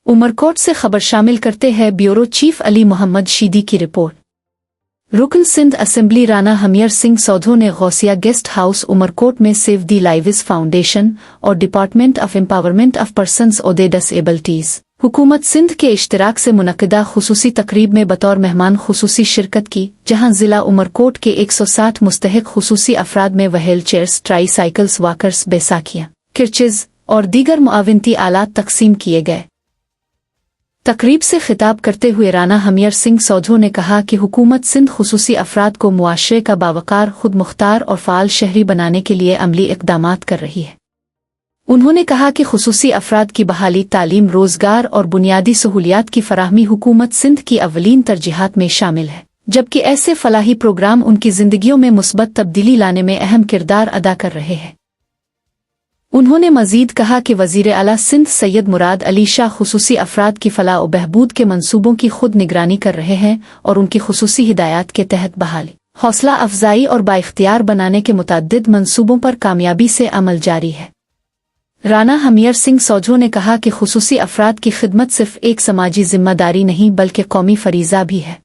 उमरकोट से खबर शामिल करते हैं ब्यूरो चीफ अली मोहम्मद शीदी की रिपोर्ट। रुकन सिंध असेंबली राना हमीर सिंह सौधो ने गौसिया गेस्ट हाउस उमरकोट में सेव दी लाइव्स फाउंडेशन और department of empowerment of persons ओदे डिसेबल्टीज हुकूमत सिंध के इश्तराक से मुनक़िदा खुसूसी तकरीब में बतौर मेहमान खुसूसी शिरकत की, जहां जिला उमरकोट के 160 मुस्तहिक खुसूसी अफराद में व्हील चेयर्स, ट्राईसाइकिल्स, वॉकर्स, बैसाखियाँ, किरचेज और दीगर मुआविनती आलात तकसीम किए गए। तकरीब से खिताब करते हुए राना हमीर सिंह सौधो ने कहा कि हुकूमत सिंध खुसूसी अफराद को मुआशरे का बावकार, खुद मुख्तार और फ़ाल शहरी बनाने के लिए अमली इक़दामात कर रही है। उन्होंने कहा कि खुसूसी अफराद की बहाली, तालीम, रोज़गार और बुनियादी सहूलियात की फराहमी हुकूमत सिंध की अव्वलीन तरजीहात में शामिल है, जबकि ऐसे फलाही प्रोग्राम उनकी ज़िंदगियों में मुस्बत तब्दीली लाने में अहम किरदार अदा कर रहे हैं। उन्होंने मजीद कहा कि वज़ीर आला सिंध सैयद मुराद अली शाह खुसूसी अफराद की फलाह और बहबूद के मंसूबों की खुद निगरानी कर रहे हैं और उनकी खुसूसी हिदायत के तहत बहाली, हौसला अफजाई और बाइख्तियार बनाने के मुतअद्दिद मंसूबों पर कामयाबी से अमल जारी है। राना हमीर सिंह सौधो ने कहा कि खुसूसी अफराद की खिदमत सिर्फ एक समाजी जिम्मेदारी नहीं बल्कि कौमी फरीज़ा भी है।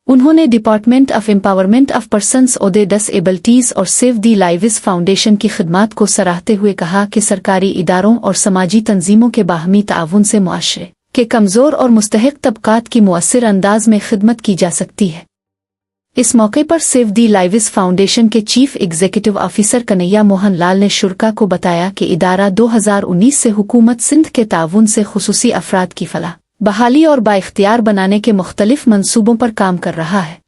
उन्होंने department of empowerment of persons ओदे डिसेबल्टीज और सेव दी लाइव्स फाउंडेशन की खिदमात को सराहते हुए कहा कि सरकारी इदारों और समाजी तंजीमों के बाहमी ताउन से मुआशरे के कमज़ोर और मुस्तहिक तबकात की मुअस्सिर अंदाज में खिदमत की जा सकती है। इस मौके पर सेव दी लाइव्स फाउंडेशन के chief executive officer Kanhaiya Mohan Lal ने शुरका को बताया कि इदारा 2019 से हुकूमत सिंध के ताउन से खुसूसी अफराद की फलाह, बहाली और बाइख्तियार बनाने के मुख्तलिफ मंसूबों पर काम कर रहा है।